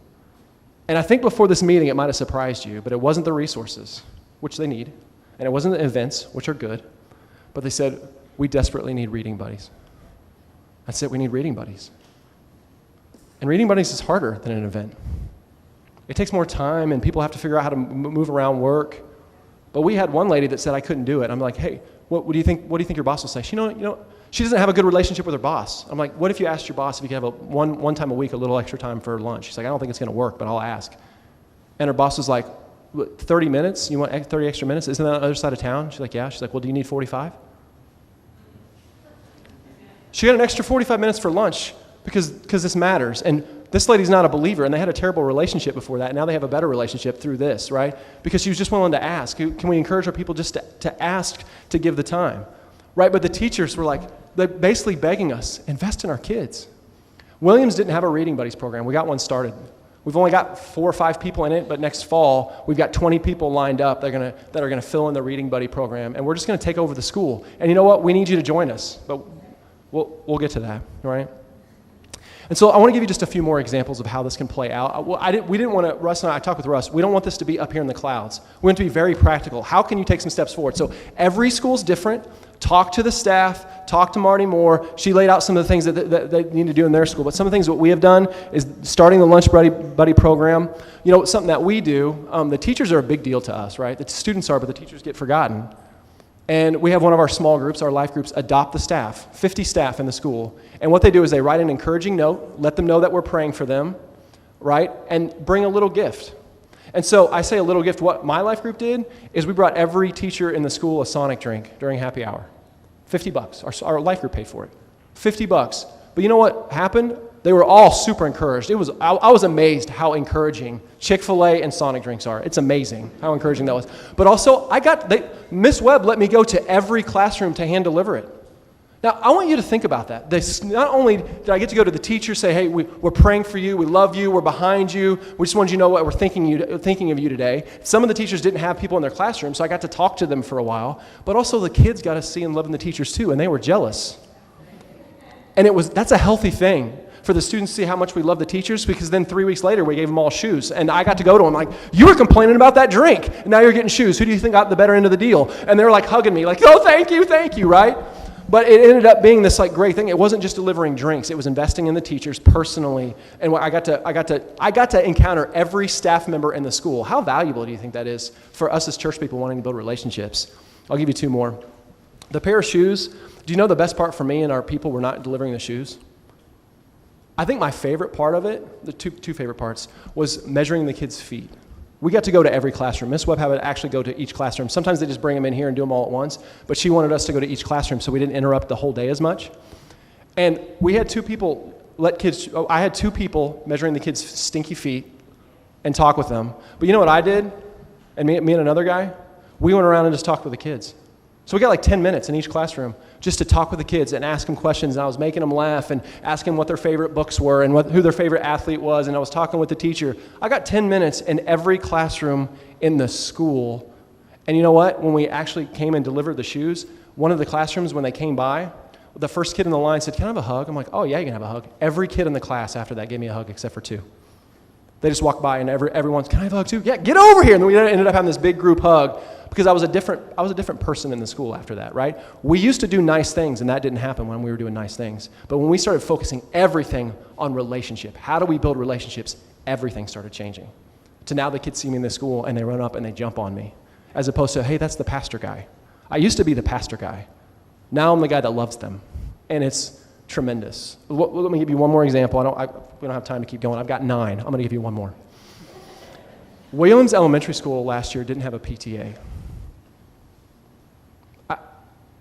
And I think before this meeting, it might have surprised you, but it wasn't the resources, which they need, and it wasn't the events, which are good, but they said, we desperately need reading buddies. That's it, we need reading buddies. And reading buddies is harder than an event. It takes more time, and people have to figure out how to move around work. But we had one lady that said I couldn't do it. I'm like, hey, what do you think your boss will say? You know, she doesn't have a good relationship with her boss. I'm like, what if you asked your boss if you could have one time a week, a little extra time for lunch? She's like, I don't think it's going to work, but I'll ask. And her boss was like, 30 minutes? You want 30 extra minutes? Isn't that on the other side of town? She's like, yeah. She's like, well, do you need 45? She got an extra 45 minutes for lunch because this matters. And this lady's not a believer, and they had a terrible relationship before that. Now they have a better relationship through this, right? Because she was just willing to ask. Can we encourage our people just to ask to give the time? Right, but the teachers were like, they're basically begging us, invest in our kids. Williams didn't have a reading buddies program. We got one started. We've only got 4 or 5 people in it, but next fall, we've got 20 people lined up that are gonna fill in the reading buddy program, and we're just gonna take over the school. And you know what? We need you to join us, but we'll get to that, right? And so I want to give you just a few more examples of how this can play out. We didn't want to, Russ and I talked with Russ, we don't want this to be up here in the clouds. We want it to be very practical. How can you take some steps forward? So every school's different. Talk to the staff, talk to Marty Moore. She laid out some of the things that they need to do in their school. But some of the things that we have done is starting the Lunch Buddy program. You know, something that we do, the teachers are a big deal to us, right? The students are, but the teachers get forgotten. And we have one of our small groups, our life groups, adopt the staff, 50 staff in the school. And what they do is they write an encouraging note, let them know that we're praying for them, right? And bring a little gift. And so I say a little gift. What my life group did is we brought every teacher in the school a Sonic drink during happy hour. $50. Our life group paid for it. $50. But you know what happened? They were all super encouraged. I was amazed how encouraging Chick-fil-A and Sonic drinks are. It's amazing how encouraging that was. But also, Miss Webb let me go to every classroom to hand deliver it. Now, I want you to think about that. Not only did I get to go to the teacher, say, hey, we're praying for you, we love you, we're behind you, we just wanted you to know what we're thinking of you today. Some of the teachers didn't have people in their classroom, so I got to talk to them for a while. But also the kids got to see and love the teachers too, and they were jealous. And that's a healthy thing for the students to see how much we love the teachers, because then 3 weeks later we gave them all shoes. And I got to go to them like, you were complaining about that drink, and now you're getting shoes. Who do you think got the better end of the deal? And they were like hugging me like, oh, thank you, right? But it ended up being this like great thing. It wasn't just delivering drinks. It was investing in the teachers personally. And I got to encounter every staff member in the school. How valuable do you think that is for us as church people wanting to build relationships? I'll give you 2 more. The pair of shoes. Do you know the best part for me and our people were not delivering the shoes? I think my favorite part of it, the two favorite parts, was measuring the kids' feet. We got to go to every classroom. Miss Webb would actually go to each classroom. Sometimes they just bring them in here and do them all at once, but she wanted us to go to each classroom so we didn't interrupt the whole day as much. And we had 2 people I had 2 people measuring the kids' stinky feet and talk with them. But you know what I did? And me and another guy? We went around and just talked with the kids. So we got like 10 minutes in each classroom just to talk with the kids and ask them questions. And I was making them laugh and asking what their favorite books were and who their favorite athlete was. And I was talking with the teacher. I got 10 minutes in every classroom in the school. And you know what? When we actually came and delivered the shoes, one of the classrooms, when they came by, the first kid in the line said, "Can I have a hug?" I'm like, "Oh, yeah, you can have a hug." Every kid in the class after that gave me a hug except for 2. They just walked by and everyone's, "Can I have a hug too?" "Yeah, get over here." And then we ended up having this big group hug because I was a different person in the school after that, right? We used to do nice things, and that didn't happen when we were doing nice things. But when we started focusing everything on relationship, how do we build relationships, everything started changing. To now the kids see me in the school and they run up and they jump on me, as opposed to, "Hey, that's the pastor guy." I used to be the pastor guy. Now I'm the guy that loves them, and it's tremendous. Let me give you one more example. We don't have time to keep going. I've got 9. I'm going to give you one more. Williams Elementary School last year didn't have a PTA.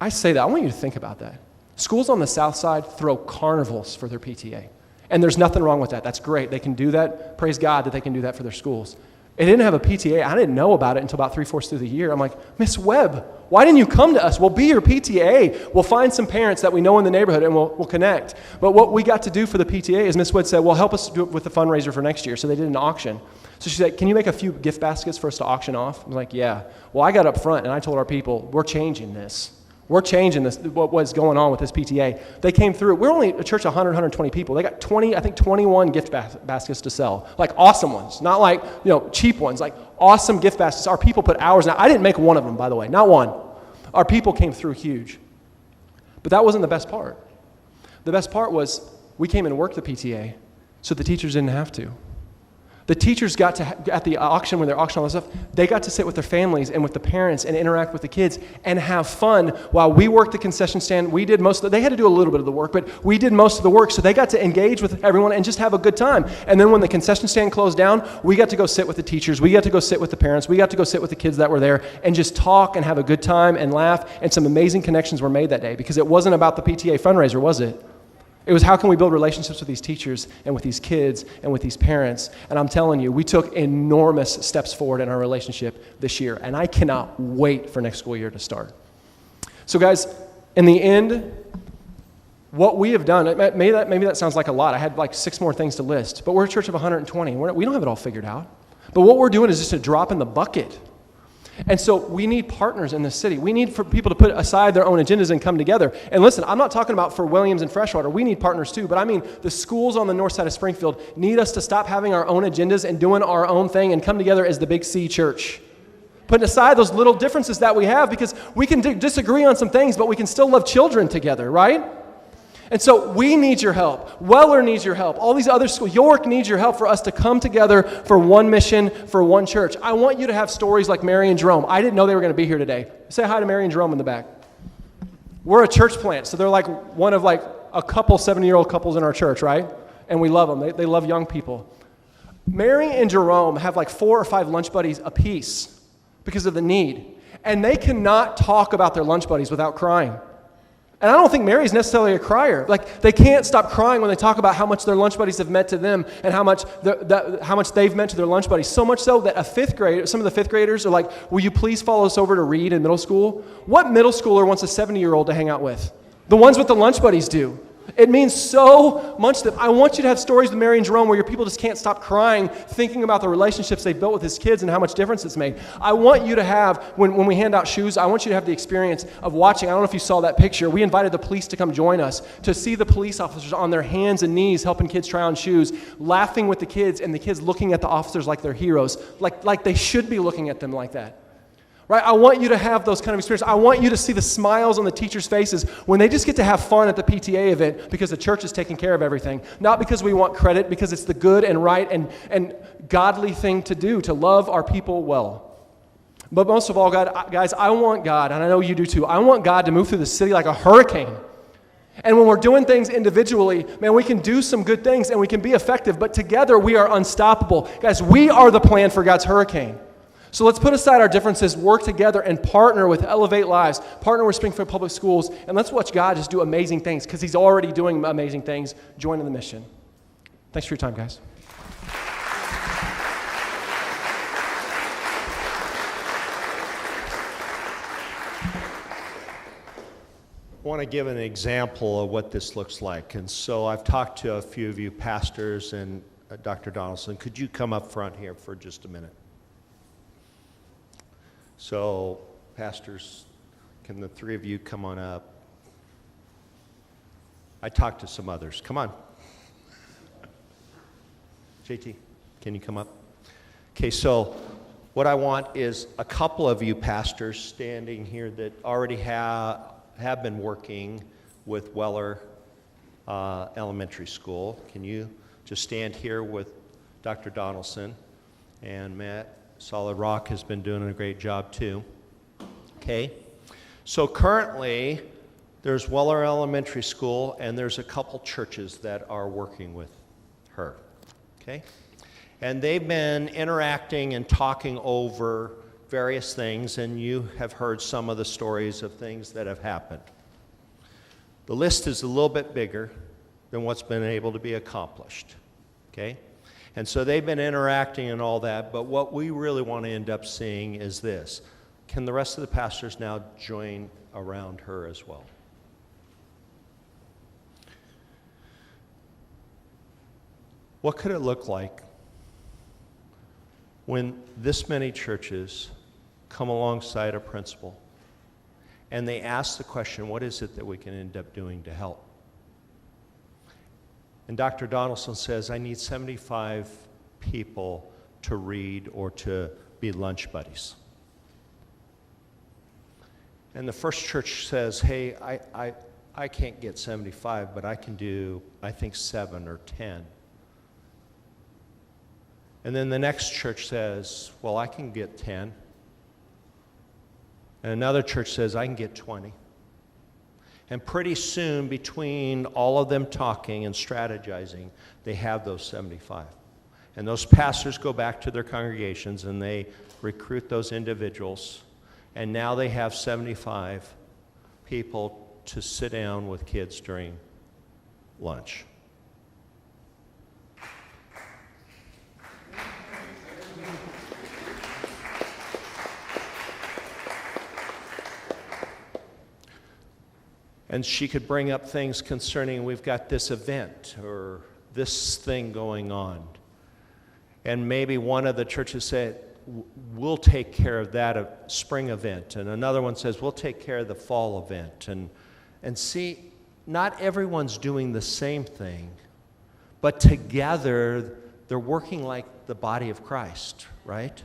I say that. I want you to think about that. Schools on the south side throw carnivals for their PTA, and there's nothing wrong with that. That's great. They can do that. Praise God that they can do that for their schools. It didn't have a PTA. I didn't know about it until about 3/4 through the year. I'm like, "Miss Webb, why didn't you come to us? We'll be your PTA. We'll find some parents that we know in the neighborhood and we'll connect." But what we got to do for the PTA is Miss Webb said, "Well, help us do it with the fundraiser for next year." So they did an auction. So she said, "Can you make a few gift baskets for us to auction off?" I was like, "Yeah." Well, I got up front and I told our people, "We're changing this. We're changing this, what's going on with this PTA." They came through. We're only a church of 100, 120 people. They got 21 gift baskets to sell. Like awesome ones, not like, cheap ones, like awesome gift baskets. Our people put hours. Now, I didn't make one of them, by the way, not one. Our people came through huge. But that wasn't the best part. The best part was we came and worked the PTA so the teachers didn't have to. The teachers got to, at the auction, when they're auctioning all this stuff, they got to sit with their families and with the parents and interact with the kids and have fun while we worked the concession stand. We did most of the, they had to do a little bit of the work, but we did most of the work, so they got to engage with everyone and just have a good time. And then when the concession stand closed down, we got to go sit with the teachers, we got to go sit with the parents, we got to go sit with the kids that were there and just talk and have a good time and laugh, and some amazing connections were made that day because it wasn't about the PTA fundraiser, was it? It was how can we build relationships with these teachers and with these kids and with these parents. And I'm telling you, we took enormous steps forward in our relationship this year. And I cannot wait for next school year to start. So guys, in the end, what we have done, maybe that sounds like a lot. I had like 6 more things to list. But we're a church of 120. We don't have it all figured out. But what we're doing is just a drop in the bucket. And so we need partners in the city. We need for people to put aside their own agendas and come together. And listen, I'm not talking about for Williams and Freshwater. We need partners too. But I mean, the schools on the north side of Springfield need us to stop having our own agendas and doing our own thing and come together as the Big C church. Putting aside those little differences that we have, because we can disagree on some things, but we can still love children together, right? And so we need your help. Weller needs your help. All these other schools, York needs your help for us to come together for one mission, for one church. I want you to have stories like Mary and Jerome. I didn't know they were going to be here today. Say hi to Mary and Jerome in the back. We're a church plant, so they're like one of like a couple 70-year-old couples in our church, right? And we love them. They love young people. Mary and Jerome have like 4 or 5 lunch buddies apiece because of the need. And they cannot talk about their lunch buddies without crying. And I don't think Mary's necessarily a crier. Like, they can't stop crying when they talk about how much their lunch buddies have meant to them and how much they've meant to their lunch buddies. So much so that some of the 5th graders are like, "Will you please follow us over to Reed in middle school?" What middle schooler wants a 70-year-old to hang out with? The ones with the lunch buddies do. It means so much to them. I want you to have stories with Mary and Jerome where your people just can't stop crying, thinking about the relationships they've built with his kids and how much difference it's made. I want you to have, when we hand out shoes, I want you to have the experience of watching. I don't know if you saw that picture. We invited the police to come join us to see the police officers on their hands and knees helping kids try on shoes, laughing with the kids, and the kids looking at the officers like they're heroes, like they should be looking at them like that. Right? I want you to have those kind of experiences. I want you to see the smiles on the teachers' faces when they just get to have fun at the PTA event because the church is taking care of everything. Not because we want credit, because it's the good and right and godly thing to do, to love our people well. But most of all, guys, I want God, and I know you do too, I want God to move through the city like a hurricane. And when we're doing things individually, man, we can do some good things and we can be effective, but together we are unstoppable. Guys, we are the plan for God's hurricane. So let's put aside our differences, work together, and partner with Elevate Lives, partner with Springfield Public Schools, and let's watch God just do amazing things because He's already doing amazing things. Join in the mission. Thanks for your time, guys. I want to give an example of what this looks like. And so I've talked to a few of you pastors, and Dr. Donaldson, could you come up front here for just a minute? So, pastors, can the three of you come on up? I talked to some others. Come on. JT, can you come up? Okay, so what I want is a couple of you pastors standing here that already have been working with Weller Elementary School. Can you just stand here with Dr. Donaldson? And Matt Solid Rock has been doing a great job too. Okay, so currently there's Weller Elementary School and there's a couple churches that are working with her. Okay, and they've been interacting and talking over various things, and you have heard some of the stories of things that have happened. The list is a little bit bigger than what's been able to be accomplished. Okay, and so they've been interacting and all that, but what we really want to end up seeing is this. Can the rest of the pastors now join around her as well? What could it look like when this many churches come alongside a principal and they ask the question, what is it that we can end up doing to help? And Dr. Donaldson says, I need 75 people to read or to be lunch buddies. And the first church says, hey, I can't get 75, but I can do, I think, 7 or 10. And then the next church says, well, I can get 10. And another church says, I can get 20. And pretty soon, between all of them talking and strategizing, they have those 75. And those pastors go back to their congregations and they recruit those individuals. And now they have 75 people to sit down with kids during lunch. And she could bring up things concerning, we've got this event or this thing going on. And maybe one of the churches said, we'll take care of that spring event. And another one says, we'll take care of the fall event. And see, not everyone's doing the same thing, but together they're working like the body of Christ, right?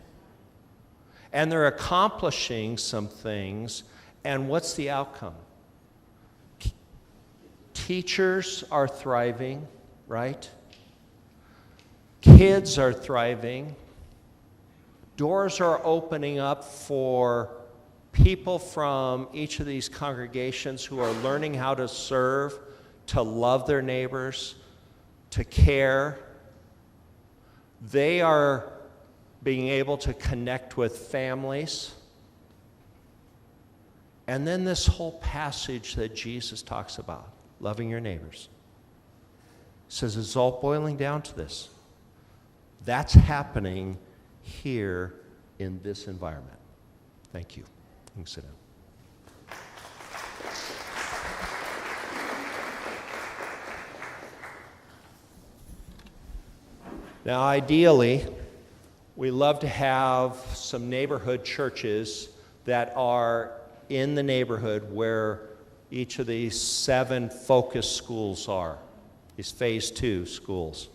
And they're accomplishing some things, and what's the outcome? Teachers are thriving, right? Kids are thriving. Doors are opening up for people from each of these congregations who are learning how to serve, to love their neighbors, to care. They are being able to connect with families. And then this whole passage that Jesus talks about, loving your neighbors, says it's all boiling down to this. That's happening here in this environment. Thank you. You can sit down. Now, ideally, we love to have some neighborhood churches that are in the neighborhood where each of these 7 focus schools are, these phase 2 schools,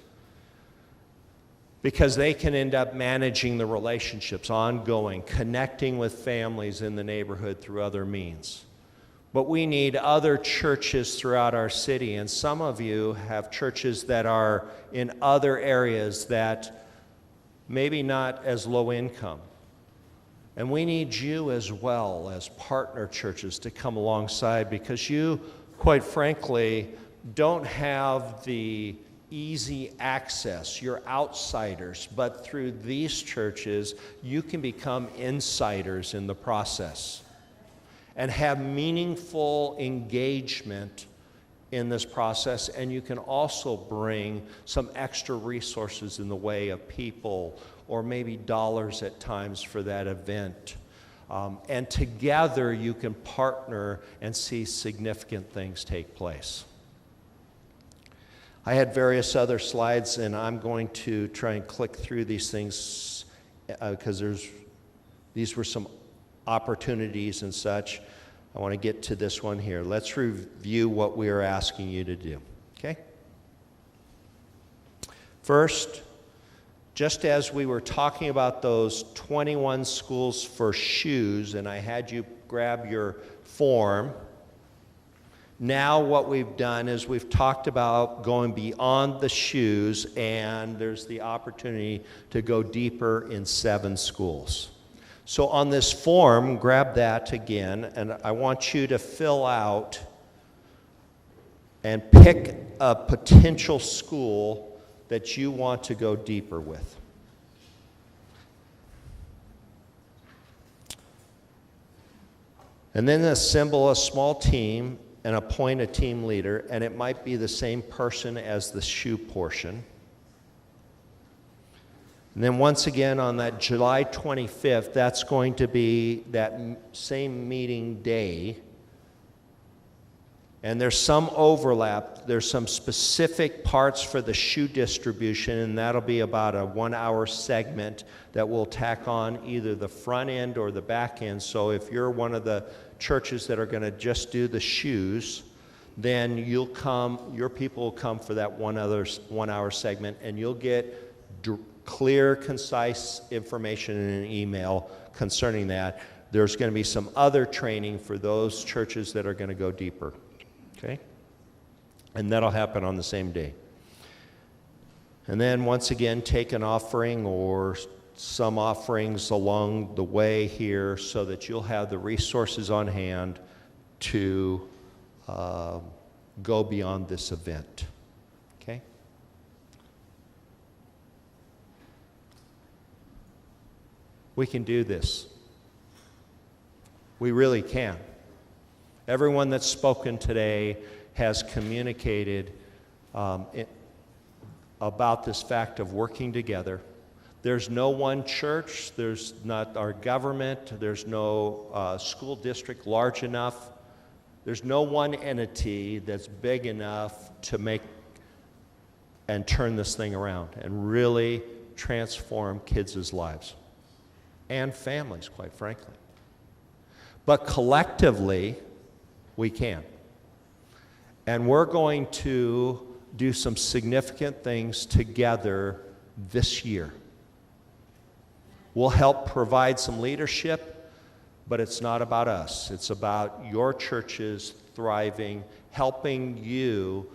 because they can end up managing the relationships, ongoing, connecting with families in the neighborhood through other means. But we need other churches throughout our city, and some of you have churches that are in other areas that maybe not as low income. And we need you as well as partner churches to come alongside, because you, quite frankly, don't have the easy access. You're outsiders, but through these churches, you can become insiders in the process and have meaningful engagement in this process, and you can also bring some extra resources in the way of people or maybe dollars at times for that event. And together you can partner and see significant things take place. I had various other slides, and I'm going to try and click through these things because these were some opportunities and such. I want to get to this one here. Let's review what we are asking you to do, okay? First, just as we were talking about those 21 schools for shoes, and I had you grab your form, now what we've done is we've talked about going beyond the shoes, and there's the opportunity to go deeper in 7 schools. So on this form, grab that again, and I want you to fill out and pick a potential school that you want to go deeper with. And then assemble a small team and appoint a team leader, and it might be the same person as the shoe portion. And then once again on that July 25th, that's going to be that same meeting day. And there's some overlap. There's some specific parts for the shoe distribution, and that'll be about a 1-hour segment that we'll tack on either the front end or the back end. So if you're one of the churches that are going to just do the shoes, then your people will come for that 1-hour segment, and you'll get clear, concise information in an email concerning that. There's going to be some other training for those churches that are going to go deeper. Okay? And that'll happen on the same day. And then once again, take an offering or some offerings along the way here so that you'll have the resources on hand to go beyond this event. Okay? We can do this. We really can. Everyone that's spoken today has communicated about this fact of working together. There's no one church, there's not our government, there's no school district large enough, there's no one entity that's big enough to make and turn this thing around and really transform kids' lives and families, quite frankly. But collectively, we can. And we're going to do some significant things together this year. We'll help provide some leadership, but it's not about us. It's about your churches thriving, helping you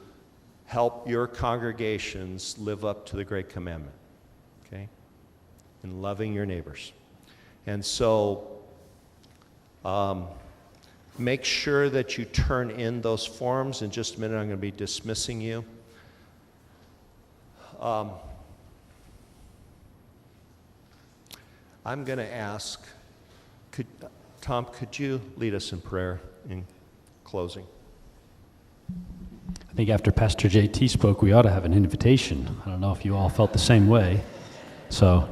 help your congregations live up to the Great Commandment, okay? And loving your neighbors. And so, make sure that you turn in those forms. In just a minute, I'm going to be dismissing you. I'm going to ask, Tom, could you lead us in prayer in closing? I think after Pastor JT spoke, we ought to have an invitation. I don't know if you all felt the same way. So,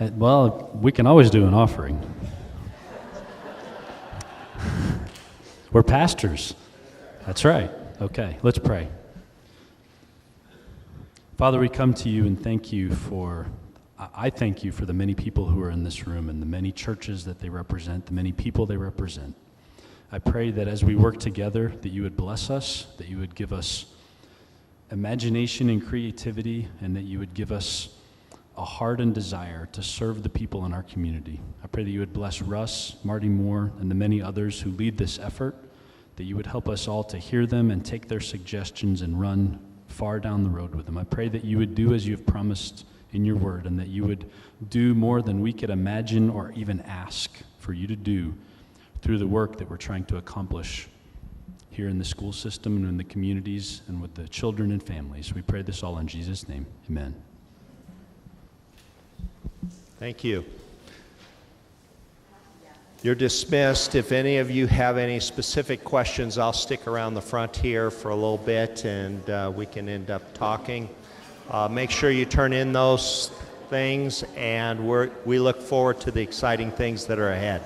well, we can always do an offering. We're pastors. That's right. Okay, let's pray. Father, we come to you and thank you I thank you for the many people who are in this room and the many churches that they represent, the many people they represent. I pray that as we work together, that you would bless us, that you would give us imagination and creativity, and that you would give us a heart and desire to serve the people in our community. I pray that you would bless Russ, Marty Moore, and the many others who lead this effort, that you would help us all to hear them and take their suggestions and run far down the road with them. I pray that you would do as you have promised in your word, and that you would do more than we could imagine or even ask for you to do through the work that we're trying to accomplish here in the school system and in the communities and with the children and families. We pray this all in Jesus' name. Amen. Thank you. You're dismissed. If any of you have any specific questions, I'll stick around the front here for a little bit, and we can end up talking. Make sure you turn in those things, and we look forward to the exciting things that are ahead.